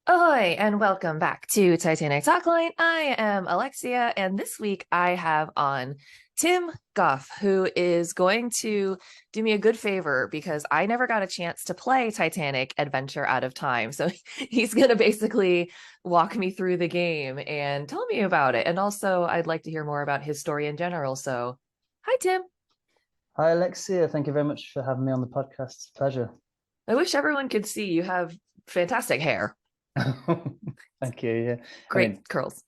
Ahoy, and welcome back to Titanic Talkline. I am Alexia, and this week I have on Tim Gough, who is going to do me a good favor because I never got a chance to play Titanic Adventure Out of Time. So he's going to basically walk me through the game and tell me about it. And also, I'd like to hear more about his story in general. So, hi, Tim. Hi, Alexia. Thank you very much for having me on the podcast. It's a pleasure. I wish everyone could see you have fantastic hair, Thank you. Yeah, I great mean, curls.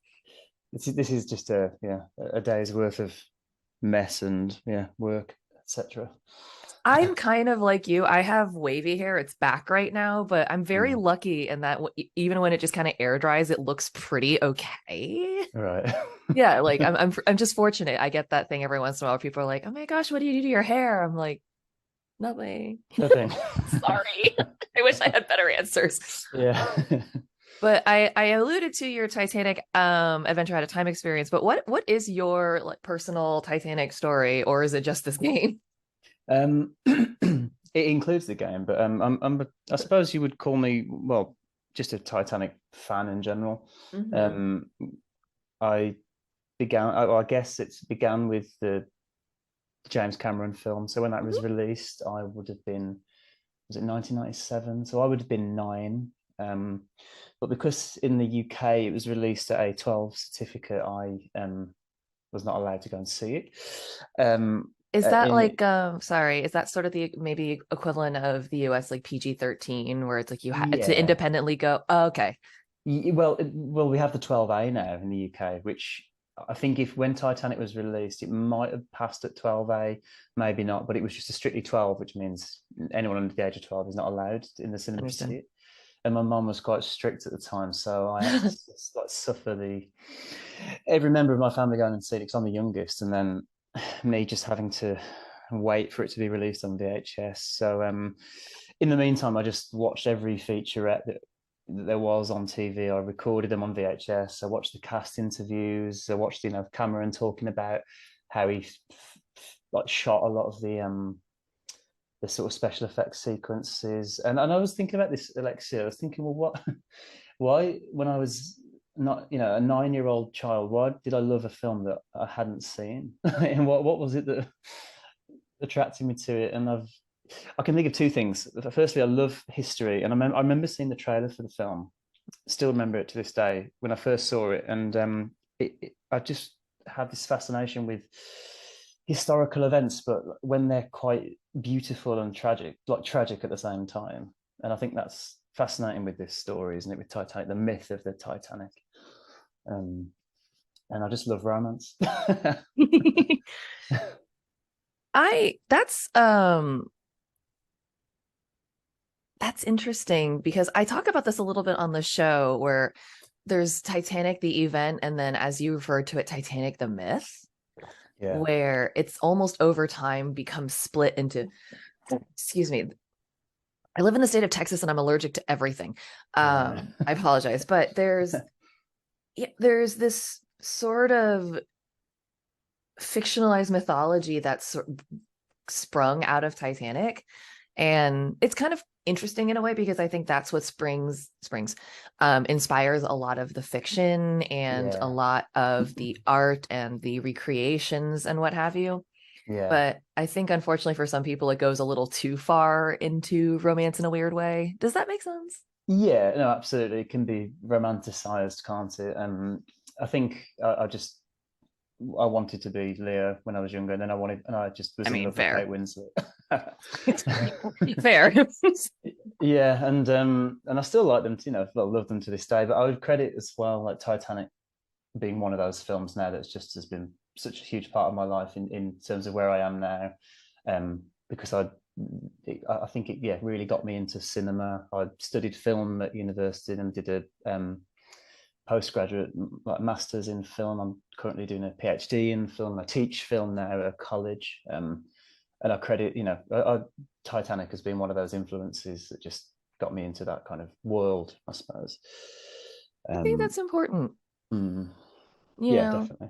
this is just a day's worth of mess and work, etc. I'm kind of like you. I have wavy hair. It's back right now, but I'm very Mm, lucky in that even when it just kind of air dries, it looks pretty okay. right. Yeah, like I'm just fortunate. I get that thing every once in a while. People are like, "Oh my gosh, what do you do to your hair?" I'm like, "Nothing." Nothing. Sorry. I wish I had better answers. Yeah. But I alluded to your Titanic Adventure Out of Time experience, but what is your like personal Titanic story, or is it just this game? It includes the game, but I suppose you would call me, well, just a Titanic fan in general. Hmm. Um, I I guess it's began with the James Cameron film. So when that was released, I would have been, was it 1997? So I would have been nine. Um, but because in the UK it was released at a 12 certificate, I was not allowed to go and see it. Um, Is that in like sorry, is that sort of the maybe equivalent of the US like PG-13 where it's like you had to Yeah, independently go, oh, okay. well, we have the 12A now in the UK, which I think if when Titanic was released, it might have passed at 12A, maybe not, but it was just a strictly 12, which means anyone under the age of 12 is not allowed in the cinema to see Understand. it. And my mum was quite strict at the time, so I had to like suffer the every member of my family going and see it because I'm the youngest, and then me just having to wait for it to be released on VHS. So in the meantime, I just watched every featurette that there was on TV. I recorded them on VHS. I watched the cast interviews. I watched Cameron talking about how he like shot a lot of the sort of special effects sequences. And I was thinking about this, Alexia. I was thinking, well, what, why, when I was not, a 9-year-old child, why did I love a film that I hadn't seen? And what was it that attracted me to it? And I can think of two things. Firstly, I love history, and I remember seeing the trailer for the film. Still remember it to this day when I first saw it, and I just had this fascination with historical events, but when they're quite beautiful and tragic, like tragic at the same time. And I think that's fascinating with this story, isn't it? With Titanic, the myth of the Titanic. Um, and I just love romance. I that's interesting because I talk about this a little bit on the show where there's Titanic the event and then as you referred to it Titanic the myth Yeah. where it's almost over time becomes split into, excuse me, I live in the state of Texas and I'm allergic to everything. Right. I apologize, but there's this sort of fictionalized mythology that's sprung out of Titanic. And it's kind of interesting in a way because I think that's what inspires a lot of the fiction and a Yeah. lot of the art and the recreations and what have you. Yeah. But I think unfortunately for some people it goes a little too far into romance in a weird way. Does that make sense? Yeah, no, absolutely. It can be romanticized, can't it? I think I wanted to be Leo when I was younger, and then and I just I was in mean, love with Kate fair. Winslet. Fair. Yeah, and I still like them. I love them to this day. But I would credit as well, like Titanic, being one of those films now that's just has been such a huge part of my life in terms of where I am now. Because I think it really got me into cinema. I studied film at university and did a postgraduate like masters in film. I'm currently doing a PhD in film. I teach film now at college. And I credit, Titanic has been one of those influences that just got me into that kind of world, I suppose. I think Um, that's important. mm, You yeah, know, definitely.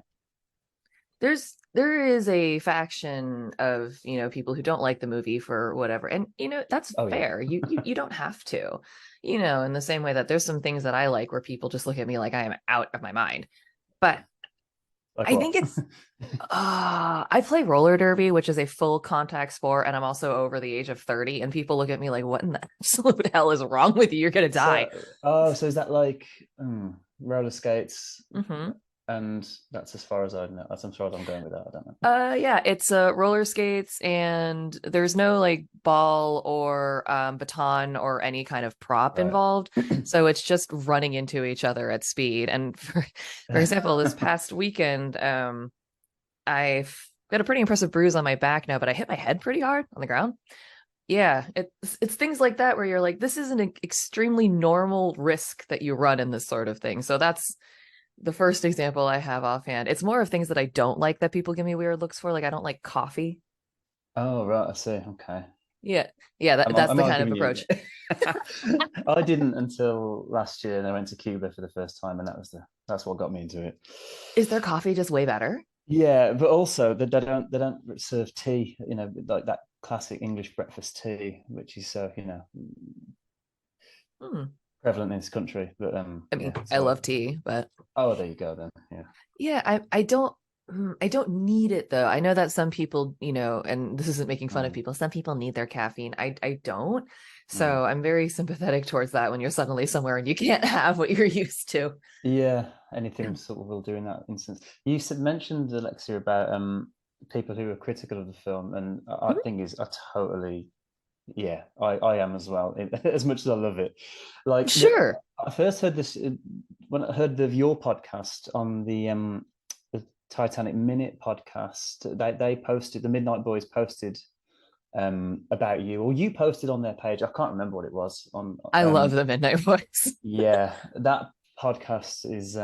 there is a faction of, people who don't like the movie for whatever. And that's Oh yeah. fair. You don't have to. In the same way that there's some things that I like where people just look at me like I am out of my mind. But Like I what? think it's I play roller derby, which is a full contact sport, and I'm also over the age of 30, and people look at me like, what in the absolute hell is wrong with you? You're gonna die. So is that like roller skates? Hmm. And that's as far as I know. That's as far as I'm going with that. I don't know. Yeah, it's roller skates, and there's no like ball or baton or any kind of prop Right. involved. So it's just running into each other at speed. And for example, this past weekend, I've got a pretty impressive bruise on my back now, but I hit my head pretty hard on the ground. Yeah, it's things like that where you're like, this is an extremely normal risk that you run in this sort of thing. So that's the first example I have offhand. It's more of things that I don't like that people give me weird looks for. Like I don't like coffee. Oh right, I see. Okay. Yeah. Yeah, that's Am the I kind of giving you? approach. I didn't until last year, and I went to Cuba for the first time, and that's what got me into it. Is their coffee just way better? Yeah, but also they don't serve tea, like that classic English breakfast tea, which is so Hmm. prevalent in this country. But I yeah. mean, I So love tea, but oh, there you go then. Yeah. yeah, I don't need it though. I know that some people, and this isn't making fun of Mm, people. Some people need their caffeine. I don't. mm. So I'm very sympathetic towards that when you're suddenly somewhere and you can't have what you're used to. Yeah, anything sort of will do in that instance. You mentioned, Alexia, about people who are critical of the film, and I Mhm. think is I totally, yeah, I am as well. As much as I love it, like Sure. I first heard this when I heard of your podcast on the Titanic Minute podcast. They posted, the Midnight Boys posted about you, or you posted on their page. I can't remember what it was on. I love the Midnight Voice. Yeah, that podcast is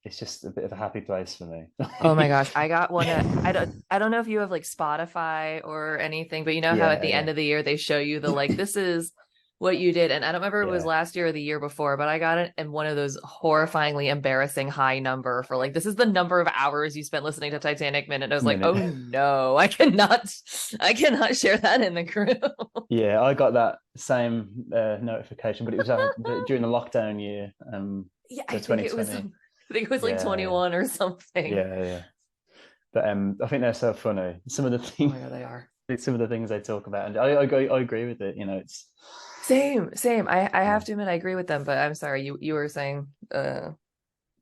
it's just a bit of a happy place for Oh my me. gosh, I got one. I don't know if you have like Spotify or anything, but you know how at Yeah, the end yeah, of the year they show you the like this is what you did, and I don't remember if it was yeah. last year or the year before, but I got it in one of those horrifyingly embarrassing high number for like this is the number of hours you spent listening to Titanic Minute. I was like, Minute. oh no, I cannot share that in the group. Yeah, I got that same notification, but it was during the lockdown year, Yeah, so 2020. I think it was like Yeah, 21 or something. yeah, yeah. But I think they're so funny. Oh my God, they are. Some of the things they talk about, and I agree with it. It's Same. I yeah. have to admit I agree with them, but I'm sorry, you were saying I Oh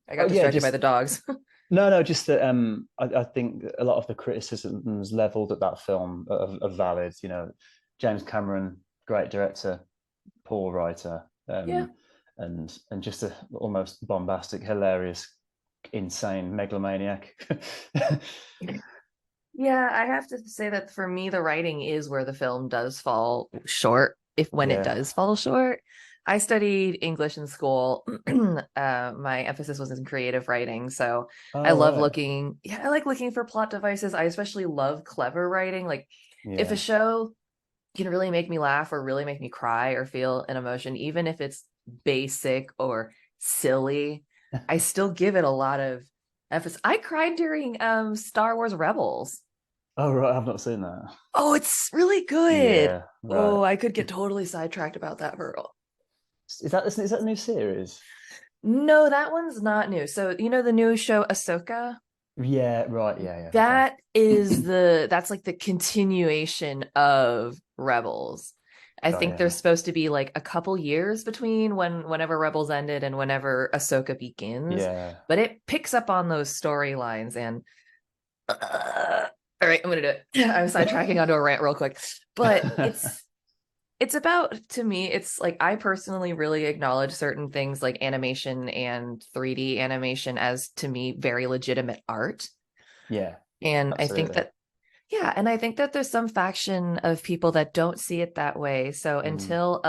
got yeah, distracted by just the dogs. no, just that I think a lot of the criticisms leveled at that film are valid. James Cameron, great director, poor writer, Yeah. and just a almost bombastic, hilarious, insane megalomaniac. Yeah, I have to say that for me, the writing is where the film does fall short, if when it Yeah. does fall short. I studied English in school. My emphasis was in creative writing, so I Oh love right. looking, yeah, I like looking for plot devices. I especially love clever writing. Like if a Yeah. show can really make me laugh or really make me cry or feel an emotion, even if it's basic or silly, I still give it a lot of emphasis. I cried during Star Wars Rebels. Oh right. I've not seen that. Oh, it's really good. Yeah. Right. Oh, I could get totally sidetracked about that for Is that a new series? no, that one's not new. So, the new show Ahsoka? Yeah. Right. Yeah. Yeah. Okay. That's like the continuation of Rebels. I Got think there's yeah. supposed to be like a couple years between whenever Rebels ended and whenever Ahsoka begins, Yeah. but it picks up on those storylines and all right, I'm gonna do it. I'm sidetracking onto a rant real quick, but it's about, to me, it's like I personally really acknowledge certain things like animation and 3D animation as, to me, very legitimate art. Yeah. And I think Absolutely. that, yeah, and I think that there's some faction of people that don't see it that way. So Mm, until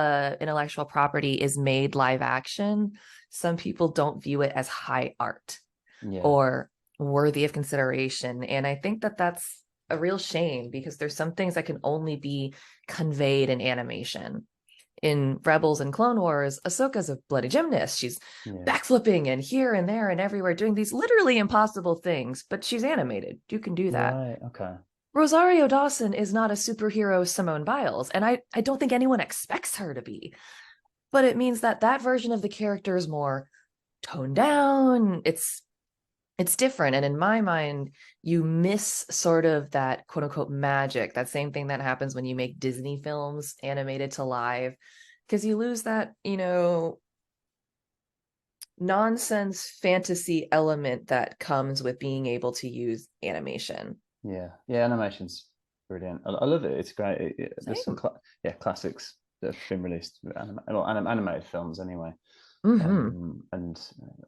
intellectual property is made live action, some people don't view it as high art yeah. or worthy of consideration. And I think that that's a real shame because there's some things that can only be conveyed in animation. in Rebels and Clone Wars, Ahsoka's a bloody gymnast. She's Yeah. backflipping and here and there and everywhere, doing these literally impossible things, but she's animated. You can do that. Right. Okay. Rosario Dawson is not a superhero Simone Biles, and I don't think anyone expects her to be. But it means that that version of the character is more toned down. It's different, and in my mind, you miss sort of that quote unquote magic, that same thing that happens when you make Disney films animated to live, because you lose that, nonsense fantasy element that comes with being able to use animation. Yeah. Yeah. Animation's brilliant. I love it. It's great. There's some Same. classics that have been released, animated films anyway. Hmm. And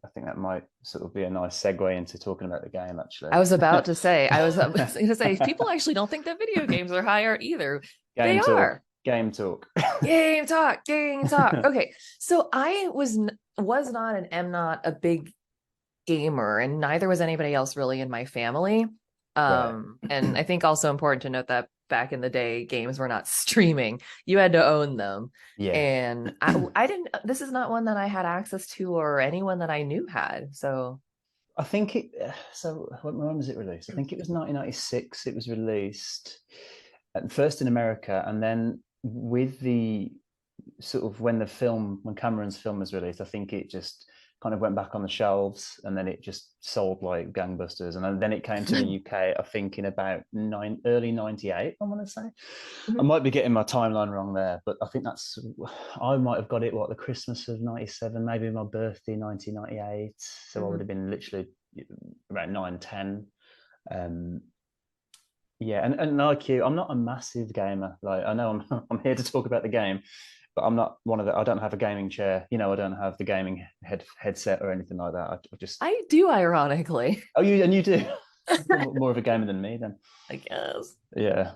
I think that might sort of be a nice segue into talking about the game, actually. I was about to say, I was going to say, people actually don't think that video games are high art either. They Game talk. are. Game talk. Game talk, game talk. Okay, so I was not and am not a big gamer, and neither was anybody else really in my family. Right. And I think also important to note that back in the day, games were not streaming. You had to own them. Yeah. And I didn't, this is not one that I had access to or anyone that I knew had. So, I think it. So when was it released? I think it was 1996. It was released first in America, and then with the sort of when Cameron's film was released, I think it just kind of went back on the shelves, and then it just sold like gangbusters, and then it came to the UK. I think in about early '98. I want to say. I might be getting my timeline wrong there, but I think I might have got it the Christmas of '97, maybe my birthday 1998. So I would Mhm. have been literally about 9, 10. Um, yeah, and like you, I'm not a massive gamer. Like I know I'm here to talk about the game, but I'm not one of the. I don't have a gaming chair. I don't have the gaming headset or anything like that. I just. I do, ironically, Oh, you do. You're more of a gamer than me, then. I guess. Yeah.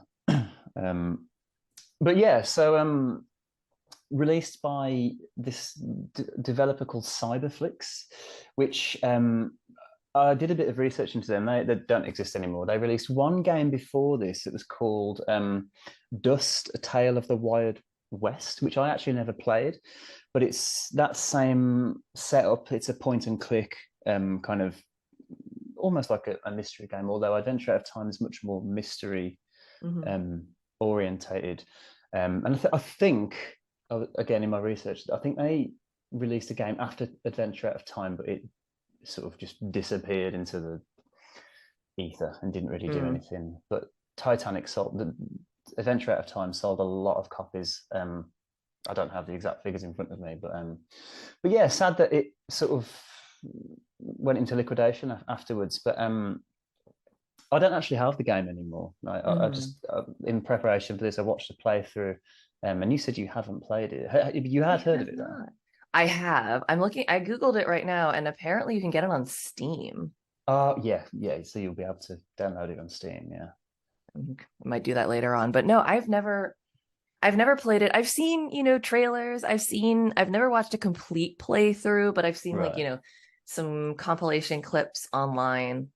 But yeah, so released by this developer called Cyberflix, which I did a bit of research into them. They don't exist anymore. They released one game before this. It was called Dust: A Tale of the Wild West, which I actually never played, but it's that same setup. It's a point and click kind of almost like a mystery game, although Adventure Out of Time is much more mystery Mhm. orientated. And I think, again, in my research, I think they released a game after Adventure Out of Time, but it sort of just disappeared into the ether and didn't really do Mm. anything. But Titanic sold the Adventure Out of Time sold a lot of copies. I don't have the exact figures in front of me, but yeah, sad that it sort of went into liquidation afterwards. But I don't actually have the game anymore. I Mhm. just in preparation for this, I watched a playthrough, and you said you haven't played it. You I had heard of have it though. not. I have. I'm looking, I Googled it right now, and apparently you can get it on Steam. Oh yeah, yeah. So you'll be able to download it on Steam. Yeah. I might do that later on. But no, I've never played it. I've seen, trailers. I've never watched a complete playthrough, but I've seen like, Right. some compilation clips online.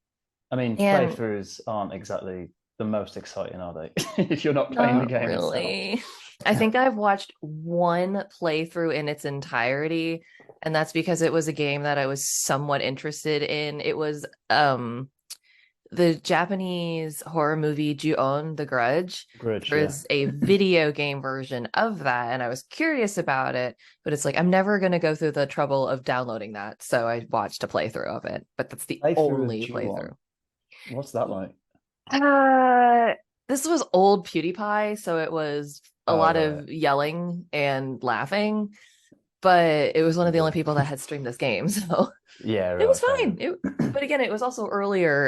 I mean, And playthroughs aren't exactly the most exciting, are they? If you're not playing the not game itself. really. I think I've watched one playthrough in its entirety, and that's because it was a game that I was somewhat interested in. It was the Japanese horror movie Ju-on, The Grudge. Grudge, There yeah. is a video game version of that, and I was curious about it, but it's like I'm never going to go through the trouble of downloading that. So I watched a playthrough of it, but that's the Playthrough of only Ju-on. playthrough. What's that like? Uh, this was old PewDiePie, so it was a Oh lot right. of yelling and laughing, but it was one of the only Yeah. people that had streamed this game, so Yeah, it was right, fair fine. enough. But again, it was also earlier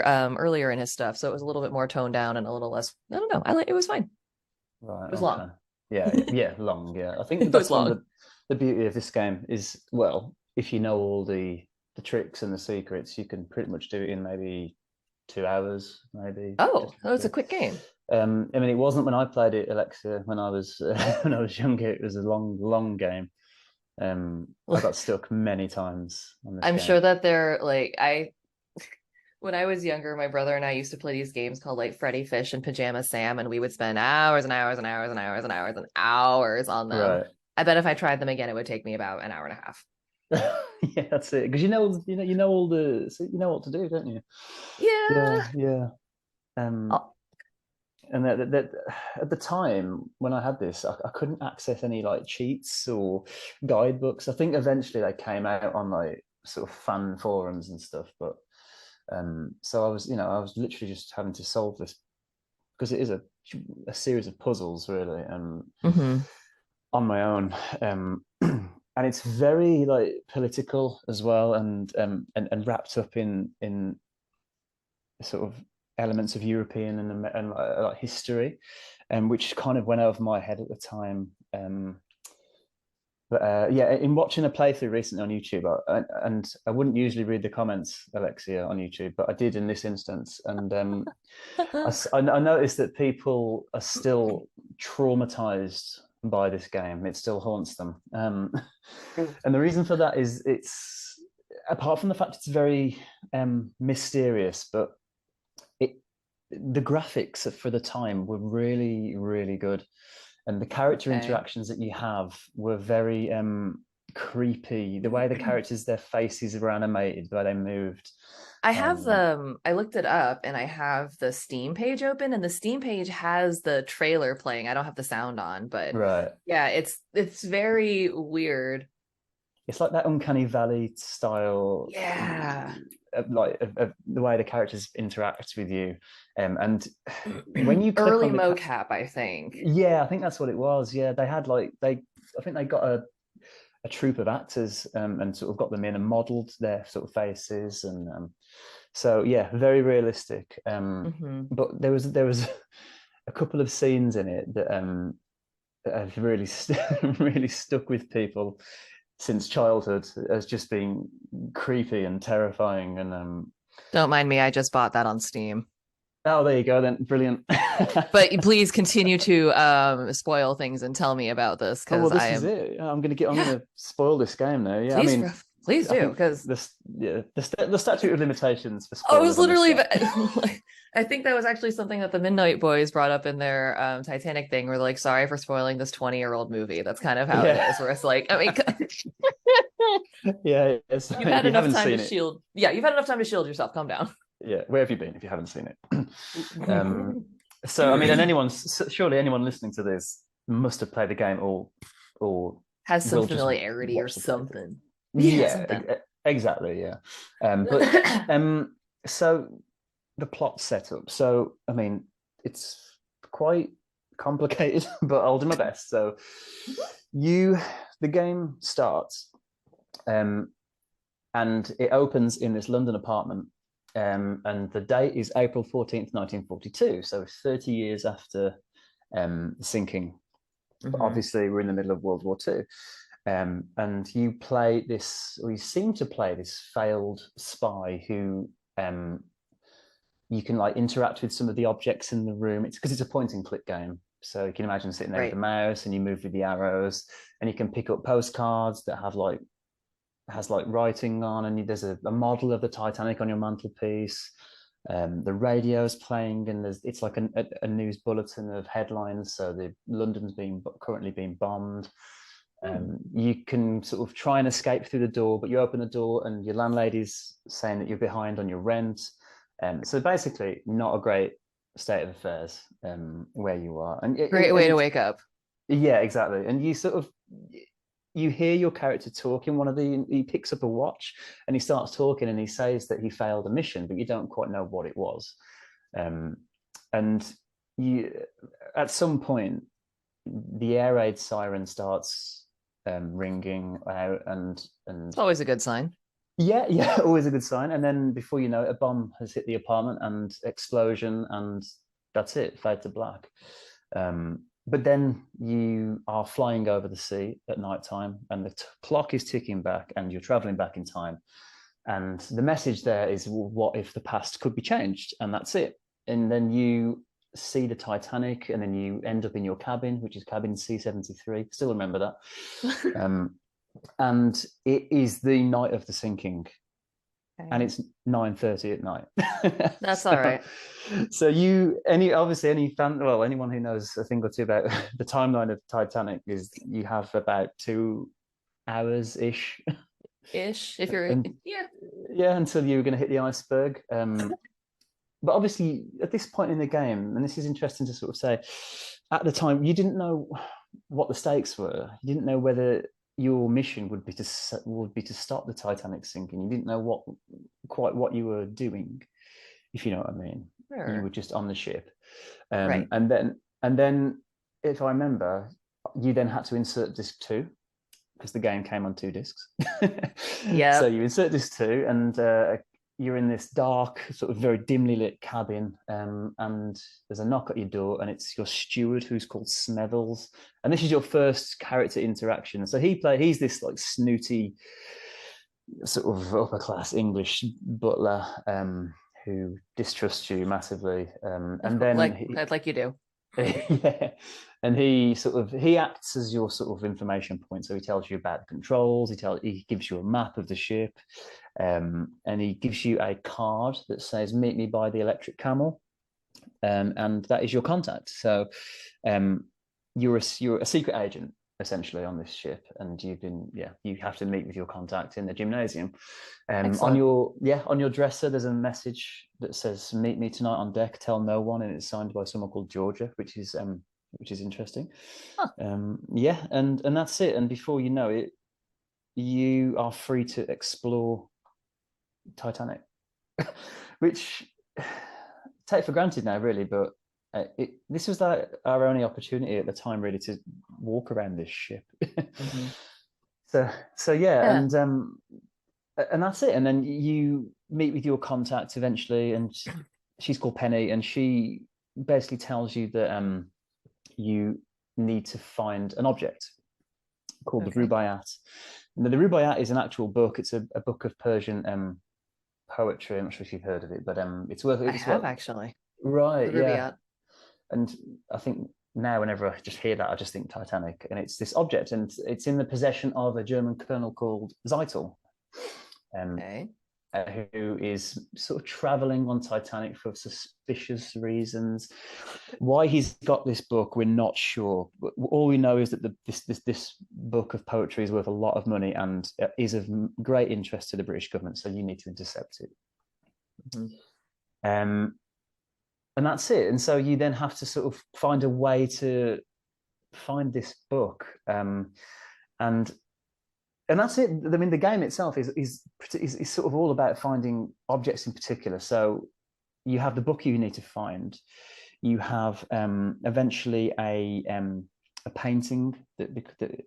in his stuff, so it was a little bit more toned down and a little less. I don't know. It was fine. Right, It was okay. long. Yeah, yeah, yeah, long, yeah. I think It was that's one of long. the beauty of this game is, well, if you know all the tricks and the secrets, you can pretty much do it in maybe 2 hours, maybe Oh, just that was a roughly. quick game. I mean, it wasn't when I played it, Alexia, when I was when I was younger. It was a long, long game. I got stuck many times on this I'm game. sure that they're like I when I was younger, my brother and I used to play these games called like Freddy Fish and Pajama Sam, and we would spend hours and hours and hours and hours and hours and hours on them. Right. I bet if I tried them again, it would take me about an hour and a half. Yeah, that's it. Because you know all the, so you know what to do, don't you? Yeah, Yeah. yeah. Um, Oh, and that at the time when I had this, I couldn't access any like cheats or guidebooks. I think eventually they came out on like sort of fan forums and stuff, but so I was literally just having to solve this because it is a series of puzzles really, mhm. on my own. And it's very like political as well, and wrapped up in sort of elements of European and history, which kind of went over my head at the time. But yeah, in watching a playthrough recently on YouTube, and I wouldn't usually read the comments, Alexia, on YouTube, but I did in this instance, and I noticed that people are still traumatized by this game. It still haunts them, and the reason for that is it's apart from the fact it's very mysterious, but it the graphics for the time were really really good, and the character Okay. interactions that you have were very creepy. The way the characters, their faces were animated, the way they moved. I have um I looked it up and I have the Steam page open and the Steam page has the trailer playing. I don't have the sound on, but right, yeah, it's very weird. it's like that uncanny valley style, Yeah. of the way the characters interact with you, and when you click Early on mocap, I think. yeah, I think that's what it was. Yeah, they had like they I think they got a troupe of actors, and sort of got them in and modeled their sort of faces, and so yeah, very realistic. Hmm. But there was a couple of scenes in it that have really really stuck with people since childhood as just being creepy and terrifying. And Don't mind me, I just bought that on Steam. oh, there you go then, brilliant. But please continue to spoil things and tell me about this Oh well, because I this is am it. I'm yeah, gonna spoil this game now. Yeah, I please mean, please I do think because this, yeah, the statute of limitations for I was spoilers on this literally game. I think that was actually something that the Midnight Boys brought up in their Titanic thing where they're like, sorry for spoiling this 20-year-old movie. That's kind of how it Yeah, is, where it's like, I mean, yeah. So you've if had you enough haven't time to seen it, shield. Yeah, you've had enough time to shield yourself. Calm down. yeah, where have you been if you haven't seen it? um, so I mean, and anyone, surely anyone listening to this must have played the game, or Has some will just familiarity or watch the playthrough. something. Yeah, Yeah, something. exactly. Yeah, but so the plot setup. So I mean, it's quite complicated, but I'll do my best. So you, the game starts, um, and it opens in this London apartment. And the date is April 14th, 1942. So 30 years after the sinking. But Hmm. obviously, we're in the middle of World War II. And you play this, or you seem to play this failed spy who you can like interact with some of the objects in the room. It's because it's a point and click game. So you can imagine sitting there with the Right. mouse and you move with the arrows, and you can pick up postcards that have like has like writing on, and there's a model of the Titanic on your mantelpiece. The radio's playing, and it's like a news bulletin of headlines. So the London's being currently being bombed. Hmm. You can sort of try and escape through the door, but you open the door and your landlady's saying that you're behind on your rent. So basically, not a great state of affairs where you are, Great way to and wake up. yeah, exactly. And you sort of you hear your character talking. He picks up a watch and he starts talking, and he says that he failed a mission, but you don't quite know what it was. Um, and you at some point the air raid siren starts ringing out, and It's always a good sign. yeah, yeah, always a good sign. And then before you know it, a bomb has hit the apartment and explosion, and that's it, fade to black. But then you are flying over the sea at night time, and the clock is ticking back, and you're traveling back in time. And the message there is, well, what if the past could be changed? And that's it. And then you see the Titanic, and then you end up in your cabin, which is cabin C-73. Still remember that. And it is the night of the sinking. and Okay. it's 9:30 at night. That's all so, right. so you obviously any fan, well, anyone who knows a thing or two about the timeline of Titanic is you have about 2 hours ish, Ish, if you're, and yeah. yeah, until you're going to hit the iceberg. But obviously, at this point in the game, and this is interesting to sort of say, at the time, you didn't know what the stakes were. You didn't know whether your mission would be to stop the Titanic sinking. You didn't know quite what you were doing, if you know what I mean. You were Sure. just on the ship, Right. and then, if I remember, you then had to insert disc 2 because the game came on 2 discs. So Yep. you insert disc 2, and you're in this dark, sort of very dimly lit cabin, and there's a knock at your door, and it's your steward who's called Smethels, and this is your first character interaction. So he's this like snooty, sort of upper class English butler, who distrusts you massively, Of and course, then like you do. yeah, and he acts as your sort of information point. So he tells you about the controls. He gives you a map of the ship, and he gives you a card that says "Meet me by the electric camel," and that is your contact. So um, you're a secret agent essentially on this ship, and you have to meet with your contact in the gymnasium. On Excellent. your dresser, there's a message that says "Meet me tonight on deck. Tell no one," and it's signed by someone called Georgia, which is interesting. Huh. Yeah, and that's it. And before you know it, you are free to explore Titanic, which take for granted now, really. But this was like our only opportunity at the time, really, to walk around this ship. Hmm. So yeah, Yeah. and that's it. And then you meet with your contact eventually, and she's called Penny, and she basically tells you that you need to find an object called the Okay. Rubaiyat. Now, the Rubaiyat is an actual book. It's a book of Persian poetry. I'm not sure if you've heard of it, but I it's have what actually. The right, yeah. Rubaiyat. And I think now, whenever I just hear that, I just think Titanic, and it's this object, and it's in the possession of a German colonel called Zeitel, um, Okay. who is sort of traveling on Titanic for suspicious reasons. Why he's got this book, we're not sure. All we know is that this book of poetry is worth a lot of money and is of great interest to the British government. So you need to intercept it. Hmm. Um, and that's it. And so you then have to sort of find a way to find this book, and and that's it. I mean, the game itself is sort of all about finding objects in particular. So you have the book you need to find. You have eventually a painting that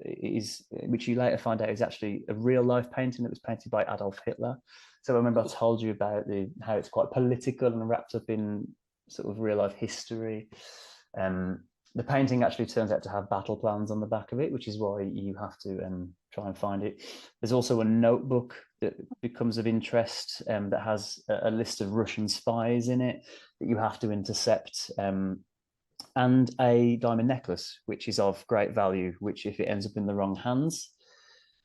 is, which you later find out is actually a real life painting that was painted by Adolf Hitler. So I remember I told you about how it's quite political and wrapped up in sort of real life history. Um, the painting actually turns out to have battle plans on the back of it, which is why you have to try and find it. There's also a notebook that becomes of interest, that has a list of Russian spies in it that you have to intercept, and a diamond necklace, which is of great value, which, if it ends up in the wrong hands,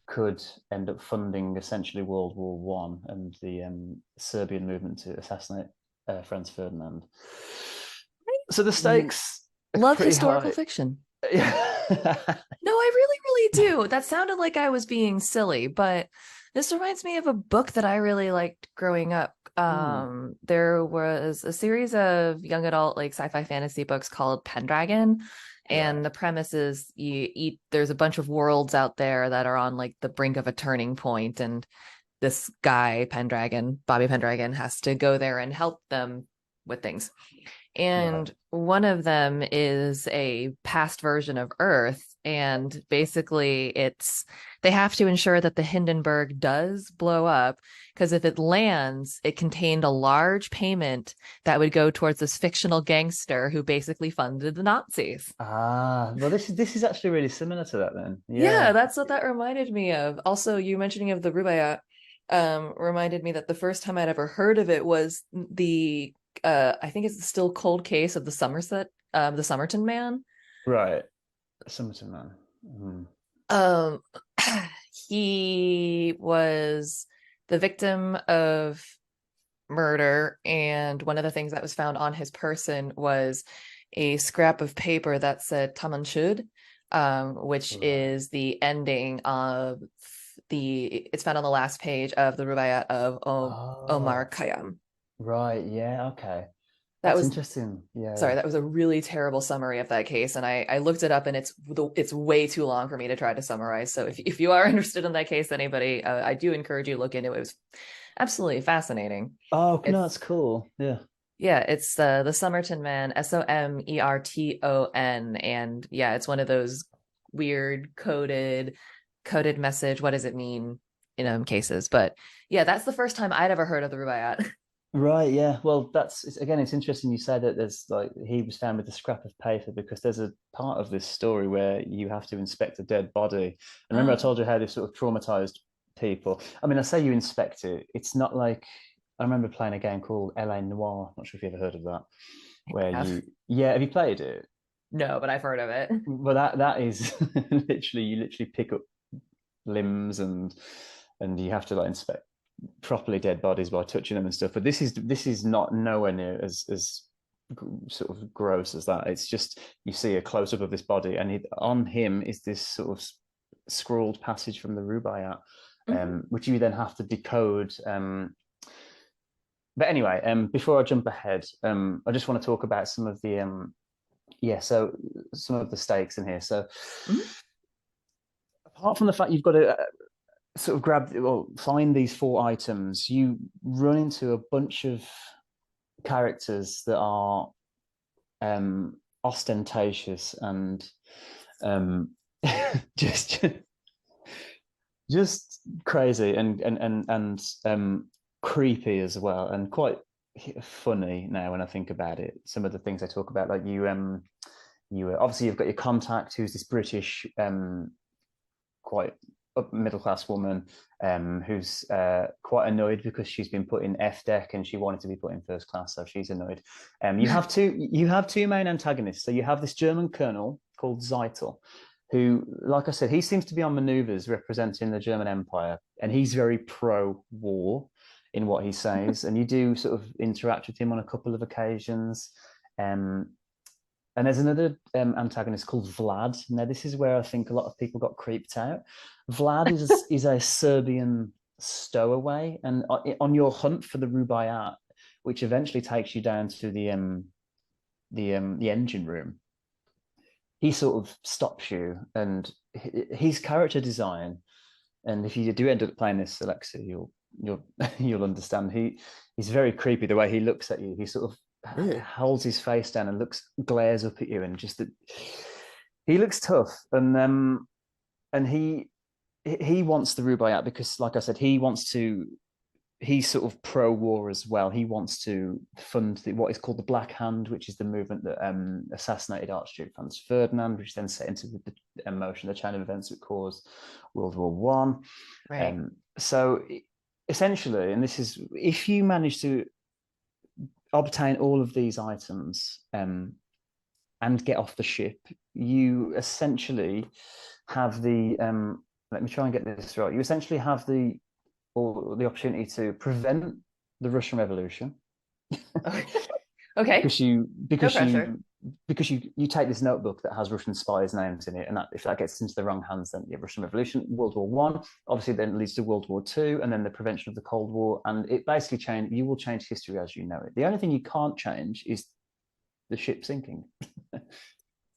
could end up funding essentially World War One and the Serbian movement to assassinate Franz Ferdinand. So the L- stakes are Love pretty historical high. fiction. Yeah. No, I really, really do. That sounded like I was being silly, but this reminds me of a book that I really liked growing up. Mm. There was a series of young adult like sci-fi fantasy books called Pendragon, Right. and the premise is there's a bunch of worlds out there that are on like the brink of a turning point, and this guy, Pendragon, Bobby Pendragon, has to go there and help them with things. Right. And one of them is a past version of Earth. And basically, they have to ensure that the Hindenburg does blow up, because if it lands, it contained a large payment that would go towards this fictional gangster who basically funded the Nazis. Well, this is actually really similar to that then. Yeah, Yeah. that's what that reminded me of. Also, you mentioning of the Rubaiyat reminded me that the first time I'd ever heard of it was the I think it's still cold case of the Somerton man. Right. Somerton Man. Mm. Um he was the victim of murder, and one of the things that was found on his person was a scrap of paper that said Tamanchud, which Right. is the ending of it's found on the last page of the Rubaiyat of Omar Oh, Khayyam. right. Yeah. Okay. That That's was interesting. Yeah. sorry, that was a really terrible summary of that case, and I looked it up, and it's way too long for me to try to summarize. So if you are interested in that case, anybody, I do encourage you to look into it. It was absolutely fascinating. Oh, no, It's that's cool. Yeah. Yeah, it's the Somerton Man, Somerton, and yeah, it's one of those weird coded message. What does it mean in cases? But yeah, that's the first time I'd ever heard of the Rubaiyat. Right, yeah. Well, again, it's interesting you say that there's like he was found with a scrap of paper because there's a part of this story where you have to inspect a dead body. And remember, I told you how this sort of traumatized people. I mean, I say you inspect it. It's not like I remember playing a game called LA Noir. Not sure if you ever heard of that. Where Have yeah, have you played it? no, but I've heard of it. Well, that is literally you literally pick up limbs and you have to like inspect properly dead bodies by touching them and stuff. But this is not nowhere near as sort of gross as that. It's just you see a close up of this body, and on him is this sort of scrawled passage from the Rubaiyat, Mhm. which you then have to decode. But anyway, before I jump ahead, I just want to talk about some of the yeah, so some of the stakes in here. So Mhm. apart from the fact you've got to sort of grab or find these four items, you run into a bunch of characters that are ostentatious and um, just just crazy and creepy as well, and quite funny now when I think about it. Some of the things I talk about, like you obviously you've got your contact, who's this British quite middle class woman who's quite annoyed because she's been put in F deck and she wanted to be put in first class, so she's annoyed. You have two main antagonists. So you have this German colonel called Zeitel, who, like I said, he seems to be on maneuvers representing the German Empire, and he's very pro war in what he says. And you do sort of interact with him on a couple of occasions. Um, and there's another antagonist called Vlad. Now, this is where I think a lot of people got creeped out. Vlad is a Serbian stowaway, and on your hunt for the Rubaiyat, which eventually takes you down to the engine room, he sort of stops you, and his character design. And if you do end up playing this, Alexa, you'll you'll understand. He's very creepy the way he looks at you. He sort of Ugh. holds his face down and glares up at you, and he looks tough. And he wants the Rubaiyat because, like I said, he's sort of pro-war as well. He wants to fund what is called the Black Hand, which is the movement that assassinated Archduke Franz Ferdinand, which then set into the motion the chain of events that caused World War One. Right. So essentially, and this is if you manage to obtain all of these items and get off the ship, you essentially have the let me try and get this right. You essentially have the opportunity to prevent the Russian Revolution Okay. Okay. because you No because pressure. you because you take this notebook that has Russian spies' names in it, and if that gets into the wrong hands, then yeah, Russian Revolution, World War One, obviously then leads to World War Two, and then the prevention of the Cold War, and it basically change. You will change history as you know it. The only thing you can't change is the ship sinking.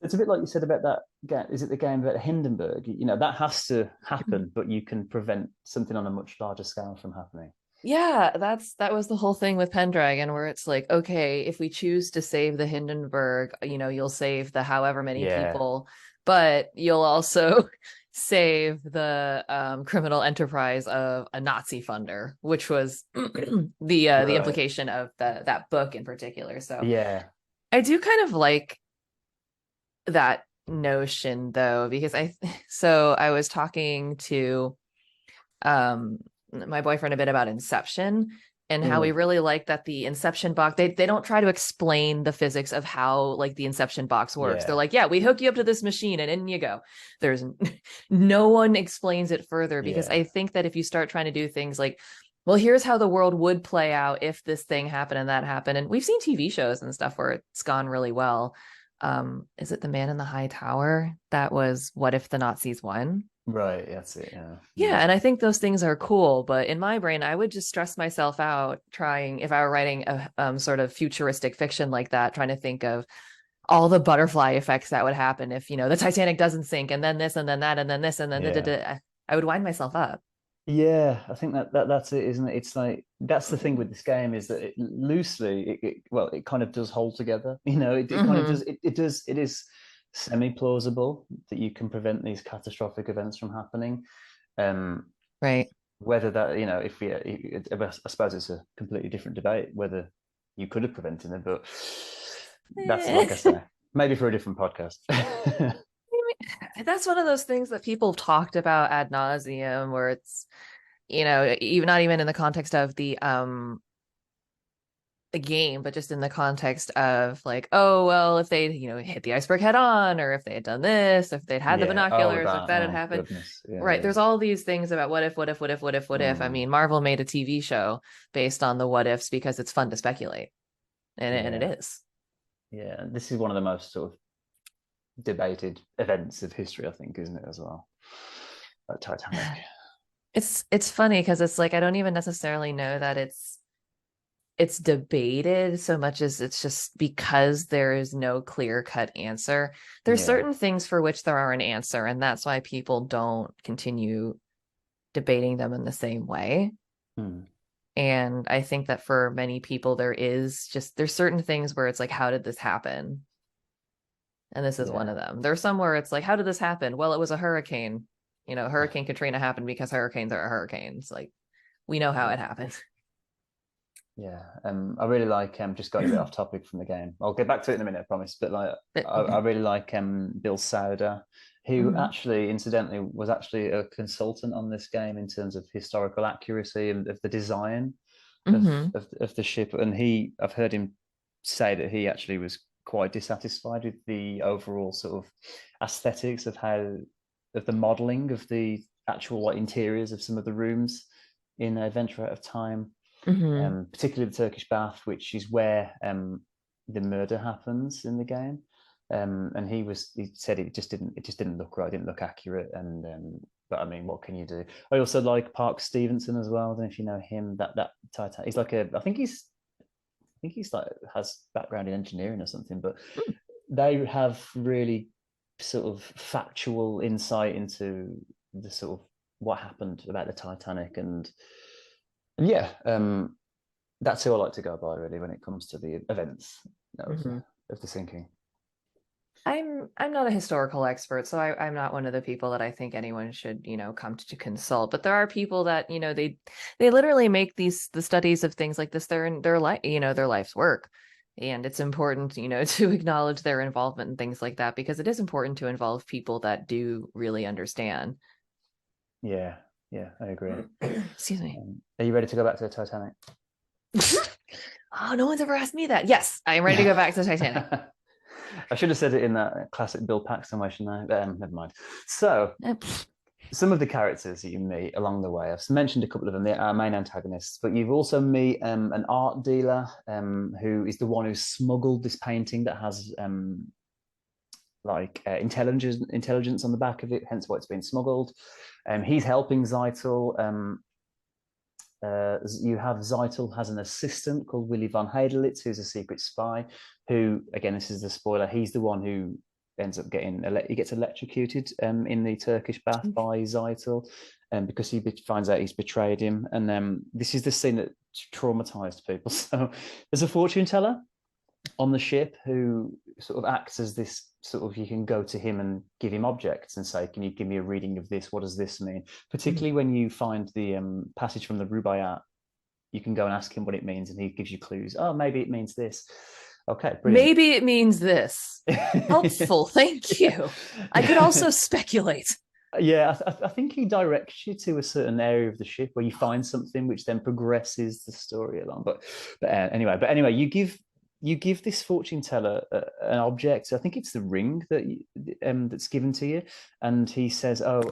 It's a bit like you said about that game. Is it the game about Hindenburg? That has to happen, but you can prevent something on a much larger scale from happening. Yeah, that was the whole thing with Pendragon, where it's like, okay, if we choose to save the Hindenburg, you'll save the however many Yeah, people, but you'll also save the criminal enterprise of a Nazi funder, which was the right. implication of that book in particular. So Yeah. I do kind of like that notion though, because so I was talking to um my boyfriend a bit about Inception and how we Mm, really like that the Inception box they don't try to explain the physics of how like the Inception box works. They're yeah. like, yeah, we hook you up to this machine and in you go. There's no one explains it further because Yeah. I think that if you start trying to do things like well, here's how the world would play out if this thing happened and that happened. And we've seen TV shows and stuff where it's gone really well. Is it The Man in the High Tower? That was what if the Nazis won? Right, that's it. Yeah. Yeah, and I think those things are cool, but in my brain, I would just stress myself out trying, if I were writing a sort of futuristic fiction like that, trying to think of all the butterfly effects that would happen if, the Titanic doesn't sink and then this and then that and then this and then da, da, Yeah. da. I would wind myself up. Yeah, I think that's it, isn't it? It's like that's the thing with this game is that it loosely, well, it kind of does hold together. It kind of Hmm. does. It does. It is semi-plausible that you can prevent these catastrophic events from happening. Um, Right. whether that, if we, I suppose it's a completely different debate whether you could have prevented it, but that's like I say, maybe for a different podcast. That's one of those things that people have talked about ad nauseum, where it's, even not even in the context of the game, but just in the context of like, oh well, if they hit the iceberg head on, or if they had done this, if they'd had the Yeah. Oh, binoculars, if that. that had Oh, happened. goodness. Yeah. Right. Yeah. There's all these things about what if, what if, what if, what if, what if. I Mm, mean, Marvel made a TV show based on the what ifs because it's fun to speculate. And it yeah. is. Yeah. This is one of the most sort of debated events of history, I think, isn't it, as well? Like Titanic. It's funny because it's like I don't even necessarily know that it's debated so much as it's just because there is no clear cut answer. There's Yeah. certain things for which there are an answer, and that's why people don't continue debating them in the same way. Hmm. And I think that for many people, there's certain things where it's like, how did this happen? And this is one Yeah. of them. There's some where it's like, how did this happen? Well, it was a hurricane. Hurricane Katrina happened because hurricanes are hurricanes. Like, we know how Yeah. it happened. Yeah. I really like just going a bit off topic from the game. I'll get back to it in a minute, I promise. But like I Okay. really like Bill Sauder, who Hmm. actually incidentally was actually a consultant on this game in terms of historical accuracy and of the design of Hmm. of the ship. And I've heard him say that he actually was quite dissatisfied with the overall sort of aesthetics of the modeling of the actual like interiors of some of the rooms in Adventure Out of Time, Hmm. particularly the Turkish bath, which is where the murder happens in the game. And he said it just didn't look right, didn't look accurate, and but I mean, what can you do? I also like Park Stevenson as well. I don't know if you know him. That Titan. He's like I think he's like has background in engineering or something, but they have really sort of factual insight into the sort of what happened about the Titanic, and yeah, that's who I like to go by really when it comes to the events of the Hmm. of the sinking. I'm not a historical expert, so I'm not one of the people that I think anyone should, come to consult. But there are people that, they literally make the studies of things like this their life, their life's work. And it's important, to acknowledge their involvement and things like that because it is important to involve people that do really understand. Yeah, yeah, I agree. Excuse me. Are you ready to go back to the Titanic? Oh, no one's ever asked me that. Yes, I am ready to go back to Titanic. I should have said it in that classic Bill Paxton way, shouldn't I? Never mind. So, some of the characters that you meet along the way, I've mentioned a couple of them, our main antagonists, but you've also meet an art dealer who is the one who smuggled this painting that has intelligence on the back of it, hence why it's been smuggled. He's helping Zeitel. You have Zeitel has an assistant called Willy von Heidelitz, who's a secret spy. Who, again, this is the spoiler. He's the one who ends up he gets electrocuted in the Turkish bath by Zeitel, because he finds out he's betrayed him. And this is the scene that traumatized people. So there's a fortune teller on the ship who sort of acts as this sort of, you can go to him and give him objects and say, can you give me a reading of this? What does this mean? Particularly when you find the passage from the Rubaiyat, you can go and ask him what it means and he gives you clues. Oh, maybe it means this. Okay, brilliant. Maybe it means this. Helpful. Thank you. I could also speculate. Yeah, I think he directs you to a certain area of the ship where you find something which then progresses the story along. But anyway, you give this fortune teller an object. I think it's the ring that's given to you, and he says, "Oh,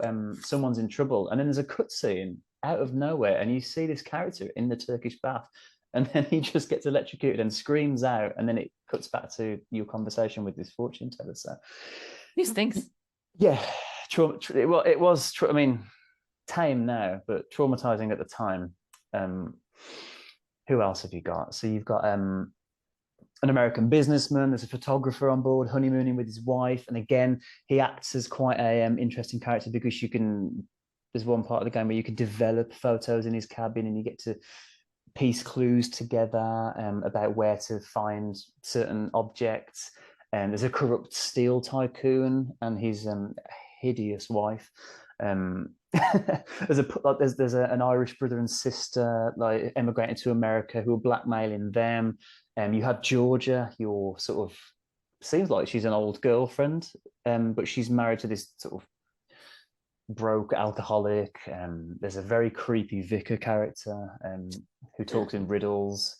someone's in trouble." And then there's a cutscene out of nowhere, and you see this character in the Turkish bath, and then he just gets electrocuted and screams out, and then it cuts back to your conversation with this fortune teller. So These things. yeah, well, it was. I mean, tame now, but traumatizing at the time. Who else have you got? So you've got an American businessman. There's a photographer on board, honeymooning with his wife, and again, he acts as quite a interesting character because you can. There's one part of the game where you can develop photos in his cabin, and you get to piece clues together about where to find certain objects. And there's a corrupt steel tycoon and his hideous wife. There's an Irish brother and sister like emigrating to America who are blackmailing them. You have Georgia, your sort of seems like she's an old girlfriend, but she's married to this sort of broke alcoholic. There's a very creepy vicar character who talks in riddles.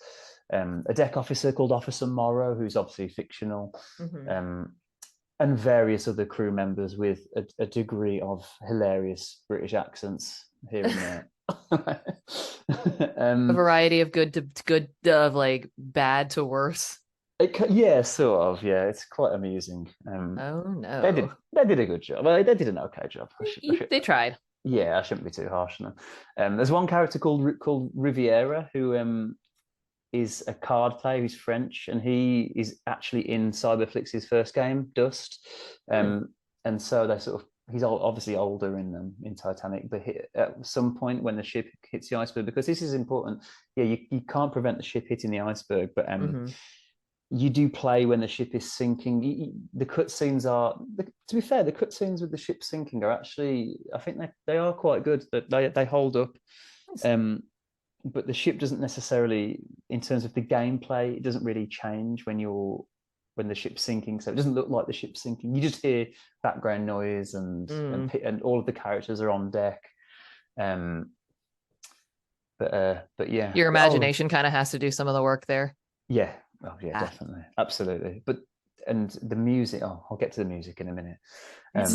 A deck officer called Officer Morrow, who's obviously fictional. Mm-hmm. And various other crew members with a degree of hilarious British accents here and there. A variety of good to good, of like bad to worse. Yeah, sort of. Yeah, it's quite amusing. Oh no, they did a good job. Well, they did an okay job. They tried. Yeah, I shouldn't be too harsh on them. There's one character called Riviera who is a card player who's French, and he is actually in Cyberflix's first game, Dust. And so they sort of he's obviously older in Titanic, but at some point when the ship hits the iceberg, because this is important. Yeah, you can't prevent the ship hitting the iceberg, but you do play when the ship is sinking. The cutscenes are, to be fair, the cutscenes with the ship sinking are actually, I think they are quite good. They hold up. But the ship doesn't necessarily, in terms of the gameplay, it doesn't really change when the ship's sinking. So it doesn't look like the ship's sinking. You just hear background noise and all of the characters are on deck. But yeah, your imagination kind of has to do some of the work there. Yeah. Oh yeah, definitely, absolutely. And the music. Oh, I'll get to the music in a minute. But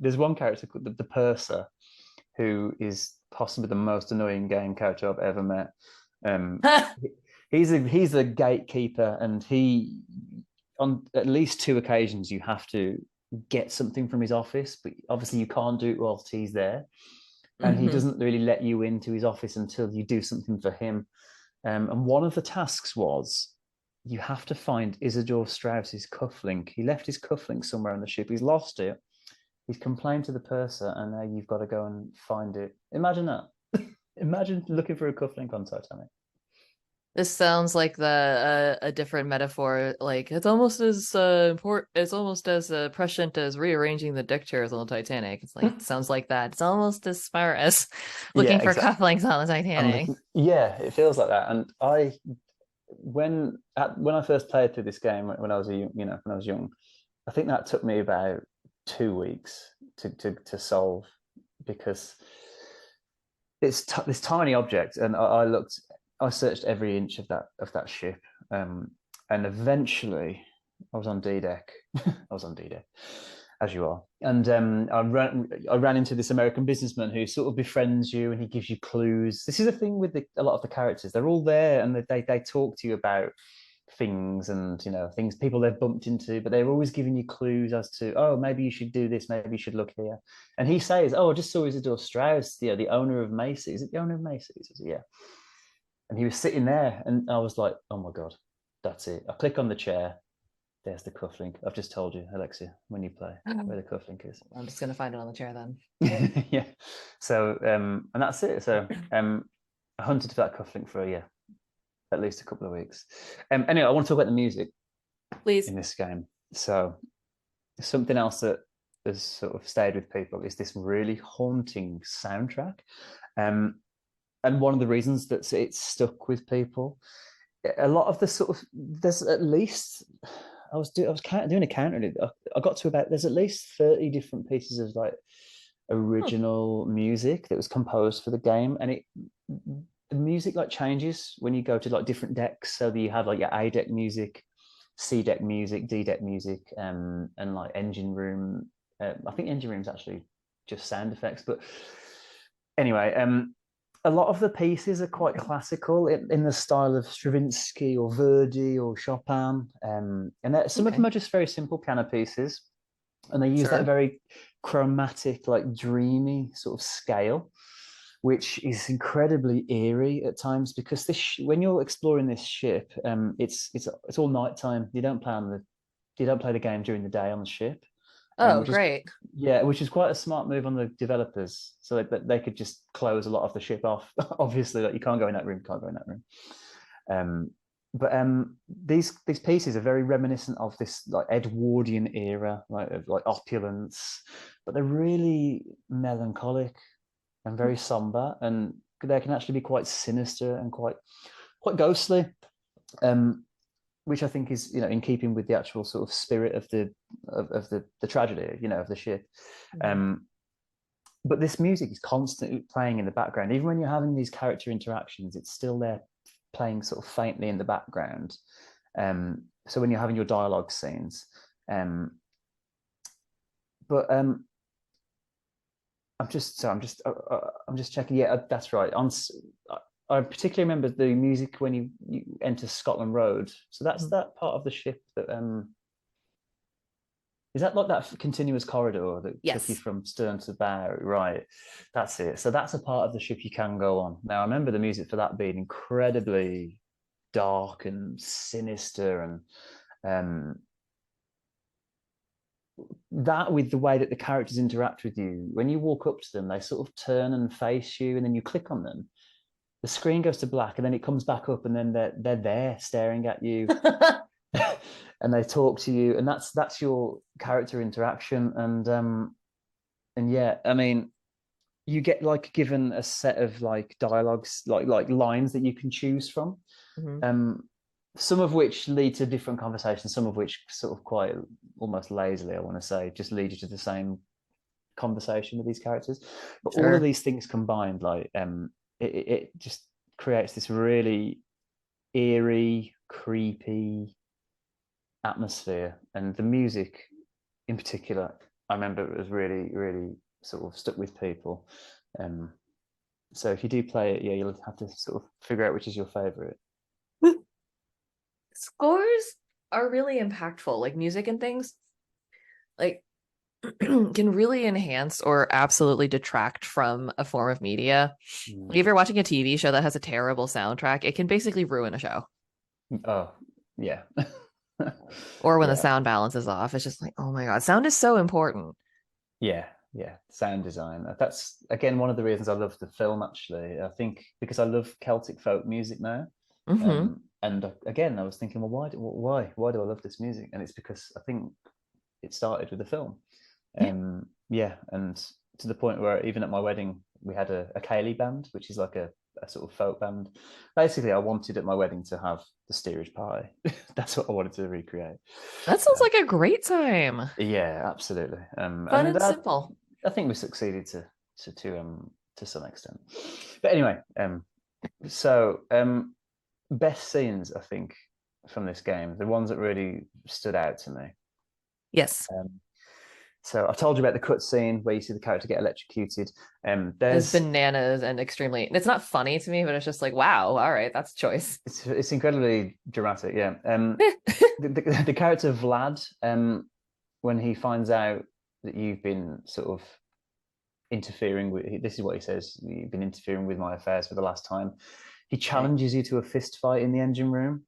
there's one character called the Purser, who is possibly the most annoying game character I've ever met. He's a gatekeeper, and he on at least 2 occasions you have to get something from his office, but obviously you can't do it whilst he's there. And he doesn't really let you into his office until you do something for him. And one of the tasks was you have to find Isidore Strauss's cufflink. He left his cufflink somewhere on the ship. He's lost it. He's complained to the purser, and now you've got to go and find it. Imagine that. Imagine looking for a cufflink on Titanic. This sounds like a different metaphor. Like it's almost as important. It's almost as prescient as rearranging the deck chairs on the Titanic. It's like it sounds like that. It's almost as far as looking for cufflinks on the Titanic. Yeah, it feels like that. And when I first played through this game when I was young, I think that took me about 2 weeks to solve, because it's this tiny object, and I searched every inch of that ship, and eventually I was on D deck. I was on D deck, as you are, and I ran into this American businessman who sort of befriends you, and he gives you clues. This is a thing with a lot of the characters; they're all there, and they talk to you about things and things people they've bumped into, but they're always giving you clues as to, oh, maybe you should do this, maybe you should look here. And he says, oh, I just saw Isidore Strauss, the owner of Macy's. Is it the owner of Macy's? Yeah. And he was sitting there, and I was like, oh my god, that's it. I click on the chair, there's the cufflink. I've just told you, Alexia, when you play, where the cufflink is. I'm just gonna find it on the chair then. Yeah. So and that's it. So I hunted for that cufflink for at least a couple of weeks. Anyway, I want to talk about the music, please, in this game. So something else that has sort of stayed with people is this really haunting soundtrack. And one of the reasons that it's stuck with people, a lot of the sort of, there's at least, I was doing a count on it. I got to about, there's at least 30 different pieces of like original music that was composed for the game, and the music like changes when you go to like different decks. So that you have like your A deck music, C deck music, D deck music, and like engine room. I think engine room's actually just sound effects. But anyway, a lot of the pieces are quite classical in the style of Stravinsky or Verdi or Chopin, and some of them Okay. are just very simple piano pieces, and they use that Sure. very chromatic, like dreamy sort of scale, which is incredibly eerie at times because when you're exploring this ship, it's all nighttime. You don't play the game during the day on the ship, Oh, which is great. yeah, which is quite a smart move on the developers, so that they could just close a lot of the ship off. Obviously, like you can't go in that room, can't go in that room. Um, but these pieces are very reminiscent of this like Edwardian era, like of like opulence, but they're really melancholic and very somber, and they can actually be quite sinister and quite ghostly. Um, which I think is in keeping with the actual sort of spirit of the tragedy, of the ship. Mhm. Um, but this music is constantly playing in the background, even when you're having these character interactions. It's still there, playing sort of faintly in the background. So when you're having your dialogue scenes, um, but I'm just checking. Yeah, that's right. I particularly remember the music when you enter Scotland Road. So that's Mhm. that part of the ship that is that like that continuous corridor that took you Yes. from stern to bow? Right, that's it. So that's a part of the ship you can go on. Now I remember the music for that being incredibly dark and sinister, and um, that with the way that the characters interact with you. When you walk up to them, they sort of turn and face you, and then you click on them. The screen goes to black, and then it comes back up, and then they're there staring at you, and they talk to you, and that's your character interaction. And yeah, I mean, you get like given a set of like dialogues, like lines that you can choose from. Mhm. Um, some of which lead to different conversations, some of which sort of quite almost lazily, I want to say, just lead you to the same conversation with these characters. But all of Sure. these things combined, like it just creates this really eerie, creepy atmosphere, and the music in particular, I remember it was really, really sort of stuck with people. Um, so if you do play it, yeah, you'll have to sort of figure out which is your favorite. Scores are really impactful, like music and things, like can really enhance or absolutely detract from a form of media. Like Mm. if you're watching a TV show that has a terrible soundtrack, it can basically ruin a show. Oh, yeah. Or when the Yeah, sound balance is off, it's just like, oh my God, sound is so important. yeah, yeah. Sound design. That's again one of the reasons I love the film. Actually, I think because I love Celtic folk music now. Hmm. And again, I was thinking, well, why do I love this music? And it's because I think it started with the film. Yeah. Yeah, and to the point where even at my wedding we had a Cayley band, which is like a sort of folk band. Basically, I wanted at my wedding to have the steerage pie. That's what I wanted to recreate. That sounds Um, like a great time. yeah, absolutely. Fun And and simple. I think we succeeded to some extent. But anyway, so best scenes I think from this game, the ones that really stood out to me. Yes. Um, so I told you about the cutscene where you see the character get electrocuted. It's There's bananas and extremely, it's not funny to me, but it's just like, wow, all right, that's a choice. it's incredibly dramatic. Yeah. The character Vlad, when he finds out that you've been sort of interfering with, this is what he says: you've been interfering with my affairs for the last time. He Okay. challenges you to a fist fight in the engine room,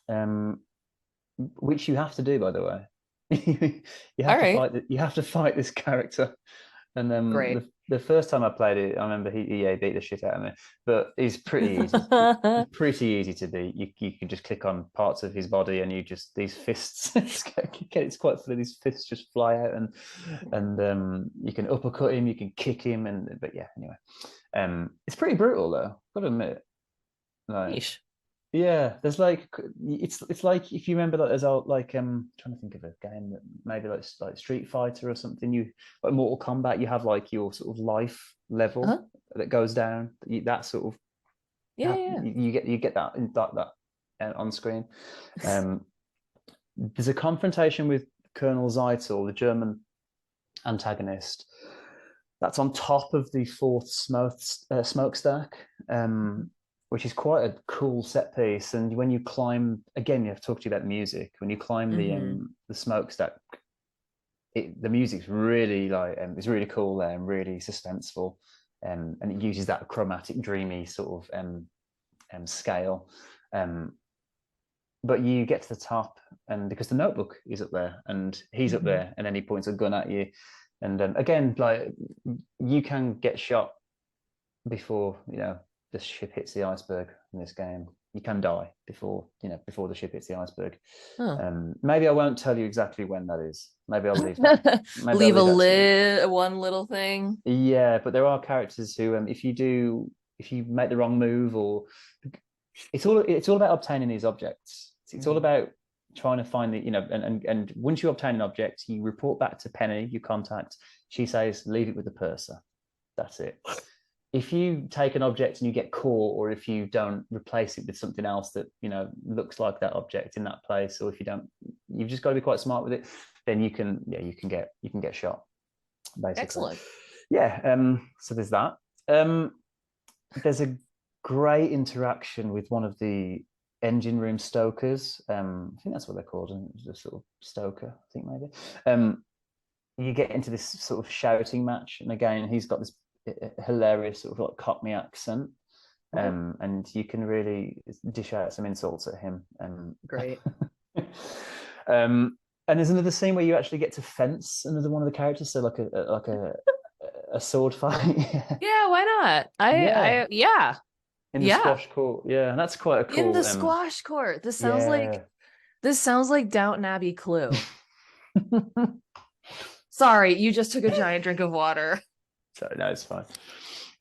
um, which you have to do, by the way. All right. You have to fight this character. And Great. the first time I played it, I remember he beat the shit out of me. But he's pretty easy. He's pretty easy to beat. You can just click on parts of his body, and you just these fists. It's quite funny. These fists just fly out, and you can uppercut him, you can kick him, and but yeah. Anyway, it's pretty brutal though. Got to admit, like Yeesh. yeah, there's like it's like if you remember like there's all like trying to think of a game that maybe like Street Fighter or something. You like Mortal Kombat, you have like your sort of life level Uh-huh. that goes down. That sort of Yeah, yeah, you get that in that on screen. Um, there's a confrontation with Colonel Zeitel, the German antagonist, That's on top of the fourth smokestack, which is quite a cool set piece. And when you climb, again, you have to talk to you about music. When you climb Mm-hmm. the smokestack, the music's really like it's really cool there and really suspenseful, and it uses that chromatic, dreamy sort of scale. Um, but you get to the top, and because the notebook is up there and he's up Mm-hmm. there, and then he points a gun at you, and again, like you can get shot before the ship hits the iceberg in this game. You can die before the ship hits the iceberg. Oh. Maybe I won't tell you exactly when that is. Maybe I'll leave that. Maybe I'll Leave a leave that to you. one little thing. Yeah, but there are characters who, if you make the wrong move, or it's all about obtaining these objects. It's all Mm-hmm. about trying to find and once you obtain an object, you report back to Penny, your contact. She says, leave it with the purser. That's it. If you take an object and you get caught, or if you don't replace it with something else that looks like that object in that place, or if you don't, you've just got to be quite smart with it. Then you can get shot, basically. Excellent. Yeah. So there's that. Um, there's a great interaction with one of the engine room stokers. I think that's what they're called, the sort of stoker. I think maybe. You get into this sort of shouting match, and again, he's got this hilarious sort of like Cockney accent, and you can really dish out some insults at him. Great. And there's another scene where you actually get to fence another one of the characters, so like a sword fight. Yeah, why not? Yeah, Yeah. in the Yeah. squash court. Yeah, and that's quite a In the cool. squash court. Yeah. This sounds like Downton Abbey Clue. Sorry, you just took a giant drink of water. So no, it's fine.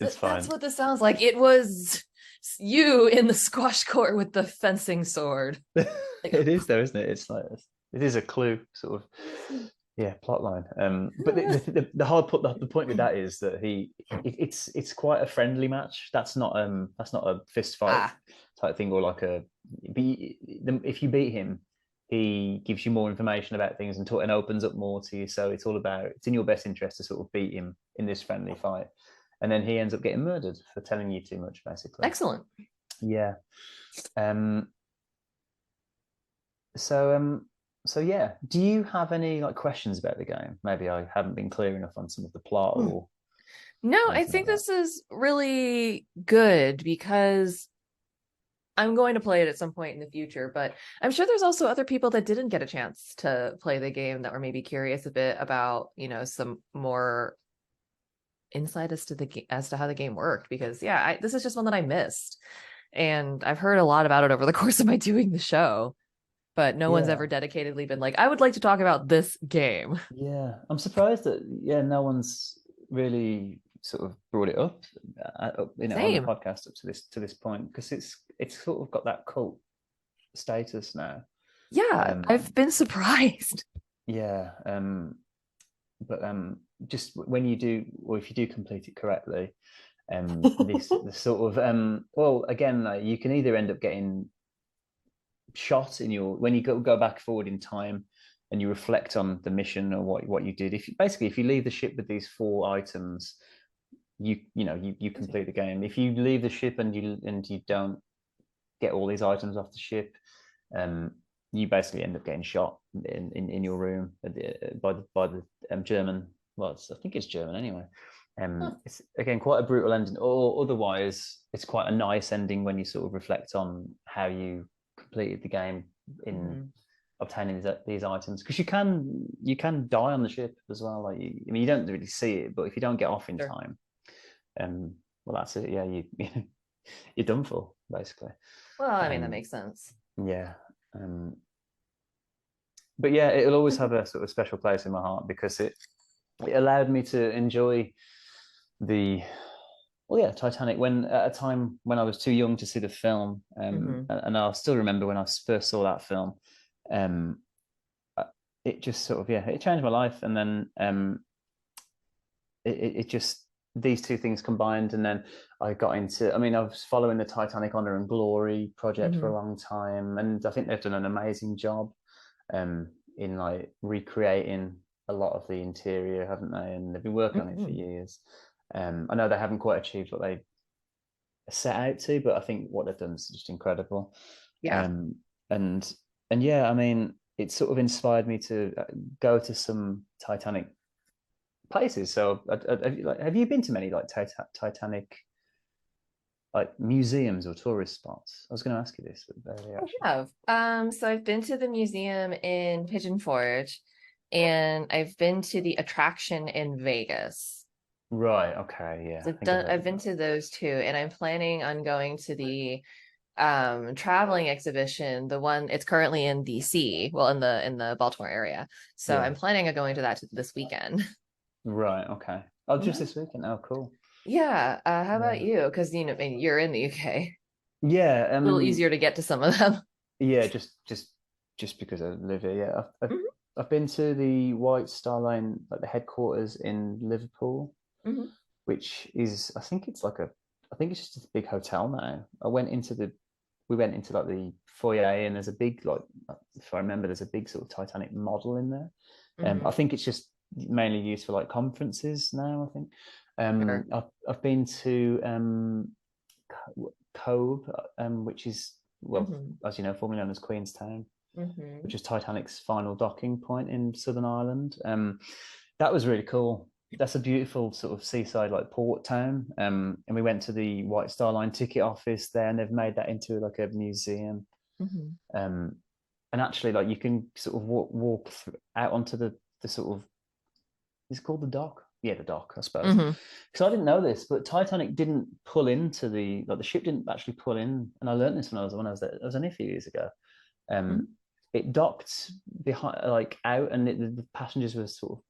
It's That's fine. what this sounds like. It was you in the squash court with the fencing sword. Like, It is though, isn't it? It's like it is a clue, sort of. Yeah, plot line. But the whole the point with that is that it's quite a friendly match. That's not a fist fight ah, type thing, or like if you beat him, he gives you more information about things and opens up more to you. So it's in your best interest to sort of beat him in this friendly fight, and then he ends up getting murdered for telling you too much, basically. excellent. Yeah. Um. So So yeah, do you have any like questions about the game? Maybe I haven't been clear enough on some of the plot or No, I anything like think that. this is really good because I'm going to play it at some point in the future, but I'm sure there's also other people that didn't get a chance to play the game that were maybe curious a bit about, some more insight as to how the game worked because yeah, this is just one that I missed. And I've heard a lot about it over the course of my doing the show, but no one's ever Yeah, dedicatedly been like, I would like to talk about this game. yeah. I'm surprised that no one's really sort of brought it up, on the Same. podcast up to this point because it's sort of got that cult status now. Yeah, Um, I've been surprised. yeah. But just when you do, or if you do complete it correctly, this the sort of well, again, like, you can either end up getting shot in your when you go back forward in time and you reflect on the mission or what you did. If you leave the ship with these four items, you complete the game. If you leave the ship and you don't get all these items off the ship, um, you basically end up getting shot in your room by the German. Well, I think it's German anyway. Huh. It's again quite a brutal ending. Or otherwise, it's quite a nice ending when you sort of reflect on how you completed the game in Mhm. obtaining these items. Because you can die on the ship as well. Like you don't really see it, but if you don't get off in Sure. time, well, that's it. Yeah, you're done for basically. Well, I mean, that Um, makes sense. yeah. Um, but yeah, it'll always have a sort of special place in my heart because it allowed me to enjoy the Titanic when at a time when I was too young to see the film, Hmm. and I'll still remember when I first saw that film. Um, it just sort of it changed my life, and then it just these two things combined, and then I got into. I mean, I was following the Titanic Honor and Glory project for a Hmm. long time, and I think they've done an amazing job in like recreating a lot of the interior, haven't they? And they've been working on it for Hmm. years. I know they haven't quite achieved what they set out to, but I think what they've done is just incredible. Yeah. Um, and and yeah, I mean, it sort of inspired me to go to some Titanic places. So, have you been to many like Titanic like museums or tourist spots? I was going to ask you this, but there I actually. have. So I've been to the museum in Pigeon Forge, and I've been to the attraction in Vegas. Right. Okay. Yeah. So I think I've heard I've of been that. to those two, and I'm planning on going to the traveling exhibition, the one it's currently in DC, well in the Baltimore area. So I'm Yeah. planning on going to that this weekend. Right. Okay. Oh, just Mhm. this weekend. Oh, cool. Yeah. How about Yeah. you? Because you know, I mean, you're in the UK. Yeah. A little easier to get to some of them. Yeah. Just because I live here. Yeah. Hmm. I've been to the White Star Line, like the headquarters in Liverpool, Hmm. which is I think it's just a big hotel now. We went into like the foyer, and there's a big like, if I remember, there's a big sort of Titanic model in there. I Hmm. think it's just mainly used for like conferences now. I think. Sure. I've been to Cove, which is, well, Hmm. as you know, formerly known as Queenstown, which Hmm. is Titanic's final docking point in Southern Ireland. That was really cool. That's a beautiful sort of seaside like port town. And we went to the White Star Line ticket office there, and they've made that into like a museum. Hmm. Um, and actually, like you can sort of out onto the sort of, is it called the dock? Yeah, the dock, I suppose. Hmm. Because I didn't know this, but Titanic didn't pull into the ship didn't actually pull in, and I learned this when I was there. It was only a few years ago. Um, Hmm. it docked behind, like out, and the passengers were sort of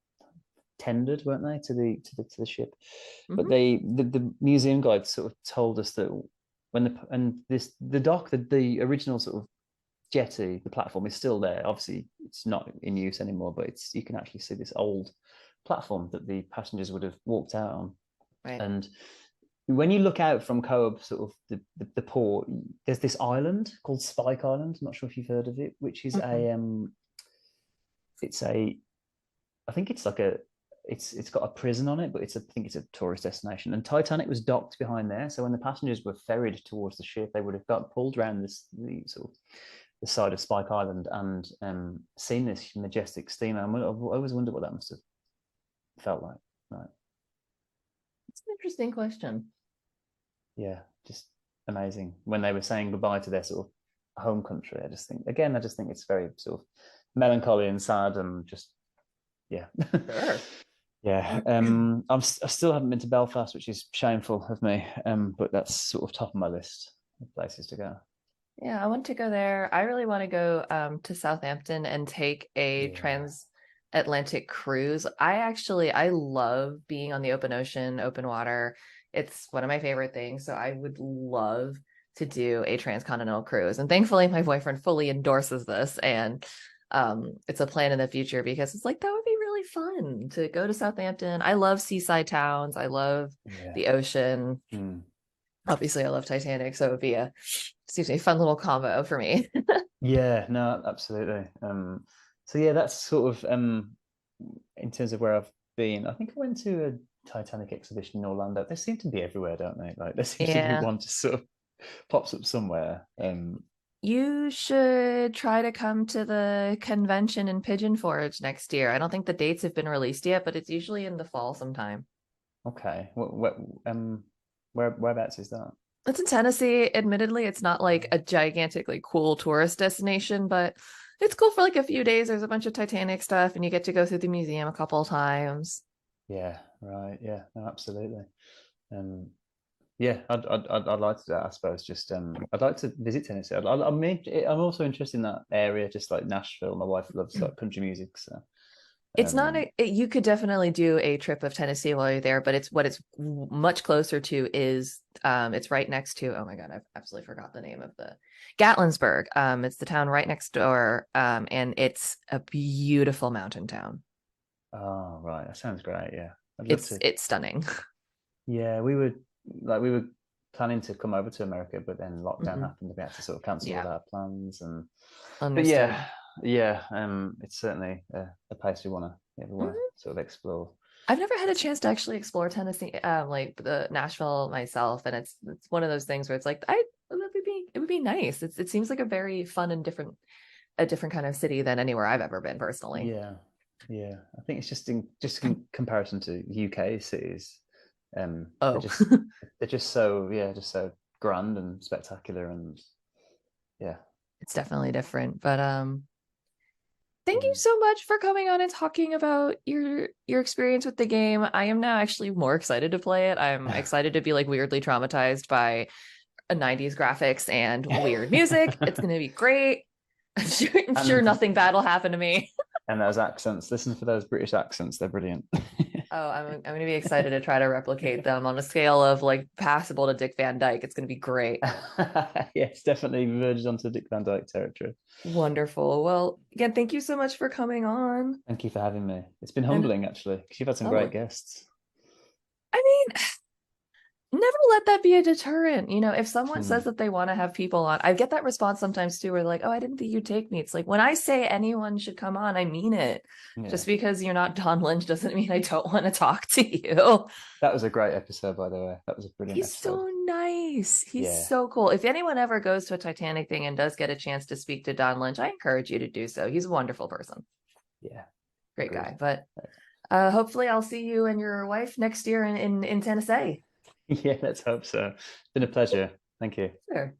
tendered, weren't they, to the ship? But Hmm. the museum guide sort of told us that when the dock, the original sort of jetty, the platform is still there. Obviously, it's not in use anymore, but it's you can actually see this old platform that the passengers would have walked out on. Right. And when you look out from Coab, sort of the port, there's this island called Spike Island. I'm not sure if you've heard of it, which is Hmm. it's a, I think it's like a, it's got a prison on it, but I think it's a tourist destination. And Titanic was docked behind there, so when the passengers were ferried towards the ship, they would have got pulled around the sort of the side of Spike Island and seen this majestic steamer. I always wondered what that must have felt like. Right. It's an interesting question. Yeah, just amazing. When they were saying goodbye to their sort of home country, I just think it's very sort of melancholy and sad, and just, yeah. Sure. Yeah, I still haven't been to Belfast, which is shameful of me. But that's sort of top of my list of places to go. Yeah, I want to go there. I really want to go to Southampton and take a Yeah, transatlantic cruise. I love being on the open ocean, open water. It's one of my favorite things. So I would love to do a transcontinental cruise. And thankfully my boyfriend fully endorses this, and it's a plan in the future because it's like that would be really fun to go to Southampton. I love seaside towns. I love yeah. the ocean. Mm. Obviously I love Titanic, so it would be a, excuse me, fun little combo for me. Yeah, no, absolutely. So yeah, that's sort of in terms of where I've been. I think I went to a Titanic exhibition in Orlando. They seem to be everywhere, don't they? Like there seems to be Yeah. one just sort of pops up somewhere. You should try to come to the convention in Pigeon Forge next year. I don't think the dates have been released yet, but it's usually in the fall sometime. Okay, um, whereabouts is that? It's in Tennessee. Admittedly, it's not like a gigantically cool tourist destination, but it's cool for like a few days. There's a bunch of Titanic stuff, and you get to go through the museum a couple of times. Yeah, right. Yeah, no, absolutely. Um, yeah, I'd like to do that. I suppose just I'd like to visit Tennessee. I'm also interested in that area, just like Nashville. My wife loves like country music, so It's not um, a, you could definitely do a trip of Tennessee while you're there, but it's what it's much closer to is it's right next to, oh my God, I've absolutely forgot the name of the Gatlinburg. It's the town right next door. And it's a beautiful mountain town. oh right, that sounds great. Yeah, I'd love It's to. it's stunning. Yeah, we were planning to come over to America, but then lockdown Mhm. happened, and we had to sort of cancel all Yeah, our plans. And but understood. yeah, yeah, it's certainly a place we want to you ever want to Mhm. sort of explore. I've never had a chance to actually explore Tennessee, like the Nashville myself, and it's one of those things where it's like it would be nice. It seems like a very fun and a different kind of city than anywhere I've ever been personally. Yeah, yeah. I think it's just in comparison to UK cities, they're Oh, just so, yeah, just so grand and spectacular, and yeah. it's definitely different, but thank you Mm. so much for coming on and talking about your experience with the game. I am now actually more excited to play it. I'm excited to be like weirdly traumatized by a 90s graphics and weird music. It's going to be great. I'm sure and nothing bad will happen to me. and those accents. Listen for those British accents; they're brilliant. Oh, I'm going to be excited to try to replicate them on a scale of like passable to Dick Van Dyke. It's going to be great. Yes, definitely verges onto Dick Van Dyke territory. Wonderful. Well, again, thank you so much for coming on. Thank you for having me. It's been And humbling, actually, because you've had some great oh, guests. I mean, never let that be a deterrent. You know, if someone Hmm. says that they want to have people on, I get that response sometimes too, where like, oh, I didn't think you'd take me. It's like when I say anyone should come on, I mean it. Yeah, Just because you're not Don Lynch doesn't mean I don't want to talk to you. that was a great episode, by the way. That was a brilliant He's episode. so nice. He's Yeah, so cool. If anyone ever goes to a Titanic thing and does get a chance to speak to Don Lynch, I encourage you to do so. He's a wonderful person. yeah, Great agreed. guy. But hopefully I'll see you and your wife next year in Tennessee. Yeah, let's hope so. It's been a pleasure. Thank you. Sure.